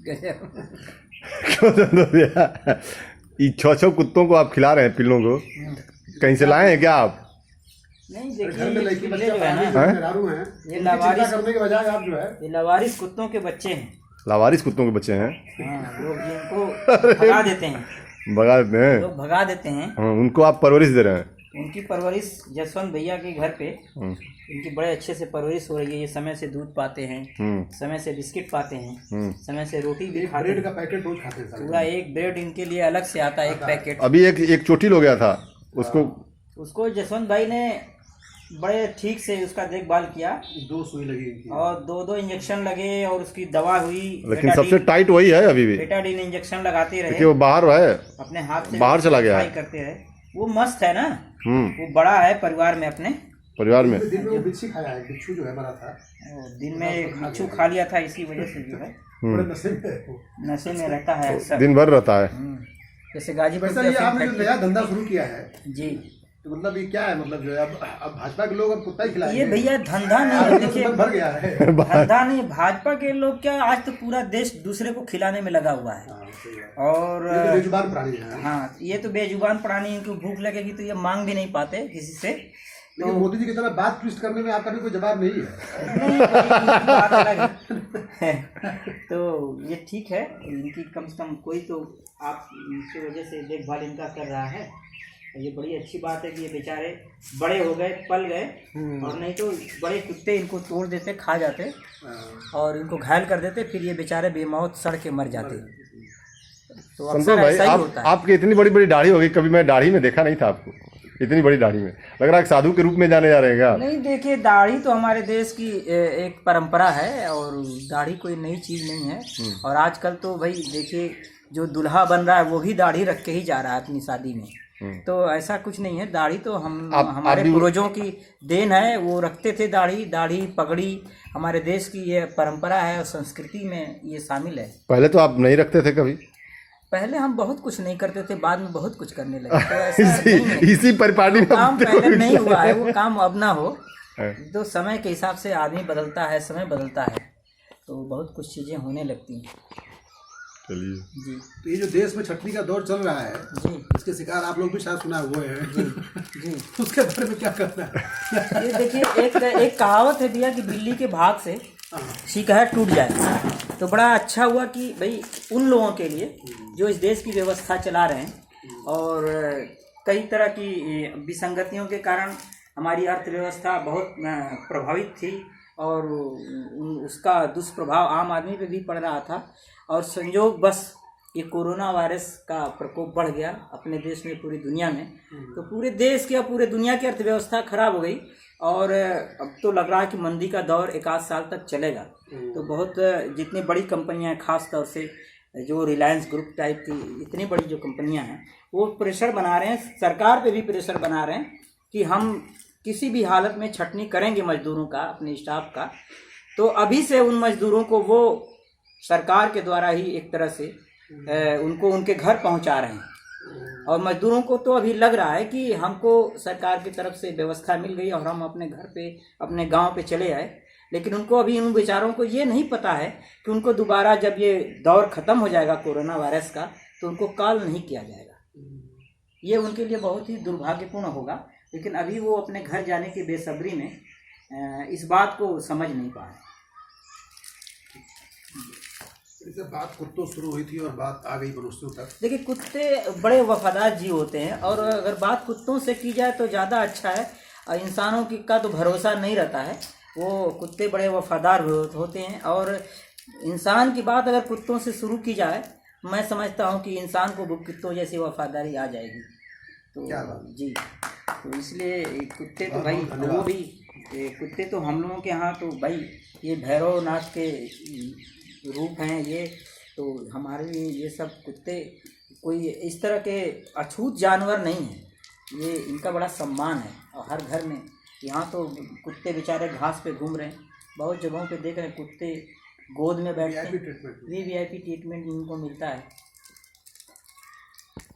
क्यों दर्द हो गया? ये 6 कुत्तों को आप खिला रहे हैं, पिल्लों को कहीं से लाए हैं क्या आप? नहीं देखिए, ये जो है ना, ये लावारिस करने के बजाय आप जो है, ये लावारिस कुत्तों के बच्चे हैं। लावारिस कुत्तों के बच्चे हैं? हाँ, लोग इनको भगा देते हैं। भगा देते हैं? लोग भगा देते हैं। हाँ, उनको आप परवरिश दे रहे हैं? उनकी परवरिश जसवंत भैया के घर पे इनकी बड़े अच्छे से परवरिश हो रही है। ये समय से दूध पाते हैं, समय से बिस्किट पाते हैं, समय से रोटी भी खाते हैं। ब्रेड का पैकेट रोज खाते हैं। पूरा एक ब्रेड इनके लिए अलग से आता है, एक पैकेट। अभी एक चोटिल हो गया था, उसको जसवंत भाई ने बड़े ठीक से उसका देखभाल किया। 2 सुई लगी और 2 इंजेक्शन लगे और उसकी दवा हुई। लेकिन सबसे टाइट वही है अभी भी। बेटाडीन इंजेक्शन लगाते रहे। वो बाहर है, अपने हाथ से बाहर चला गया है, करते रहे। वो मस्त है ना, वो बड़ा है परिवार में, अपने परिवार में। दिन में वो बिच्छू खाया है, बिच्छू जो है मरा था, दिन में बिच्छू खा लिया था, इसी वजह से जो है नशे में रहता है अक्सर, दिन भर रहता है। जैसे गाजीपुर ये आपने जो नया धंधा शुरू किया है जी, तो मतलब ये क्या है, मतलब जो है अब भाजपा के लोग अब कुत्ता ही खिलाएंगे? ये भैया धंधा नहीं, देखिए भर गया है। धंधा नहीं, भाजपा के लोग क्या, आज तो पूरा देश दूसरे को खिलाने में लगा हुआ है। और ये तो बेजुबान प्राणी है। हाँ, ये तो बेजुबान प्राणी, इनको भूख लगेगी तो ये मांग भी नहीं पाते किसी से। तो मोदी जी की तरह बात ट्विस्ट करने में आपका भी कोई जवाब नहीं है। नहीं, बात अलग है। तो ये ठीक है, इनकी कम से कम कोई तो आप इनकी वजह से देखभाल इनका कर रहा है। ये बड़ी अच्छी बात है कि ये बेचारे बड़े हो गए, पल गए, और नहीं तो बड़े कुत्ते इनको तोड़ देते, खा जाते और इनको घायल कर देते, फिर ये बेचारे बेमौत सड़ के मर जाते। तो अक्सर ऐसा ही होता है। आपकी इतनी बड़ी बड़ी दाढ़ी हो गई, कभी मैं दाढ़ी में देखा नहीं था आपको, इतनी बड़ी दाढ़ी में। लग रहा है साधु के रूप में जाने जा रहे हैं क्या? नहीं देखिए, दाढ़ी तो हमारे देश की एक परंपरा है और दाढ़ी कोई नई चीज़ नहीं है। और आजकल तो भाई देखिए, जो दूल्हा बन रहा है वो भी दाढ़ी रख के ही जा रहा है अपनी शादी में। तो ऐसा कुछ नहीं है, दाढ़ी तो हमारे पूर्वजों की देन है, वो रखते थे दाढ़ी पगड़ी, हमारे देश की ये परंपरा है और संस्कृति में ये शामिल है। पहले तो आप नहीं रखते थे कभी? पहले हम बहुत कुछ नहीं करते थे, बाद में बहुत कुछ करने लगे। तो ऐसा इसी परिपाटी में काम पहले नहीं हुआ है, वो काम अब ना हो। तो समय के हिसाब से आदमी बदलता है, समय बदलता है, तो बहुत कुछ चीज़ें होने लगती हैं। चलिए जी, तो ये जो देश में छटनी का दौर चल रहा है जी, इसके शिकार आप लोग भी शायद सुना हुए हैं जी। उसके बारे में क्या कहना है? ये देखिए, एक कहावत है भैया कि बिल्ली के भाग से शिकहर टूट जाए। तो बड़ा अच्छा हुआ कि भाई उन लोगों के लिए जो इस देश की व्यवस्था चला रहे हैं, और कई तरह की विसंगतियों के कारण हमारी अर्थव्यवस्था बहुत प्रभावित थी और उसका दुष्प्रभाव आम आदमी पे भी पड़ रहा था। और संयोग बस ये कोरोना वायरस का प्रकोप बढ़ गया अपने देश में, पूरी दुनिया में। तो पूरे देश की और पूरे दुनिया की अर्थव्यवस्था खराब हो गई और अब तो लग रहा है कि मंदी का दौर 1 आध साल तक चलेगा। तो बहुत जितनी बड़ी कंपनियां हैं, खास तौर से जो रिलायंस ग्रुप टाइप की इतनी बड़ी जो कंपनियां हैं, वो प्रेशर बना रहे हैं, सरकार पे भी प्रेशर बना रहे हैं कि हम किसी भी हालत में छटनी करेंगे मजदूरों का, अपने स्टाफ का। तो अभी से उन मजदूरों को वो सरकार के द्वारा ही एक तरह से उनको उनके घर पहुंचा रहे हैं। और मजदूरों को तो अभी लग रहा है कि हमको सरकार की तरफ से व्यवस्था मिल गई और हम अपने घर पे, अपने गांव पे चले आए। लेकिन उनको अभी, उन बेचारों को ये नहीं पता है कि उनको दोबारा जब ये दौर ख़त्म हो जाएगा कोरोना वायरस का, तो उनको कॉल नहीं किया जाएगा। ये उनके लिए बहुत ही दुर्भाग्यपूर्ण होगा। लेकिन अभी वो अपने घर जाने की बेसब्री में इस बात को समझ नहीं पा रहे। बात कुत्तों शुरू हुई थी और बात आ गई मनुष्यों तक। देखिए, कुत्ते बड़े वफादार जीव होते हैं और अगर बात कुत्तों से की जाए तो ज़्यादा अच्छा है। इंसानों की का तो भरोसा नहीं रहता है, वो कुत्ते बड़े वफादार होते हैं। और इंसान की बात अगर कुत्तों से शुरू की जाए, मैं समझता हूँ कि इंसान को भी कुत्तों जैसी वफादारी आ जाएगी। तो जी, तो इसलिए कुत्ते तो भाई, वो भी कुत्ते तो हम लोगों के यहाँ तो भाई ये भैरवनाथ के रूप हैं ये। तो हमारे लिए ये सब कुत्ते कोई इस तरह के अछूत जानवर नहीं हैं, ये इनका बड़ा सम्मान है। और हर घर में यहाँ तो कुत्ते बेचारे घास पे घूम रहे हैं, बहुत जगहों पे देख रहे हैं कुत्ते गोद में बैठते हैं, VIP ट्रीटमेंट इनको मिलता है।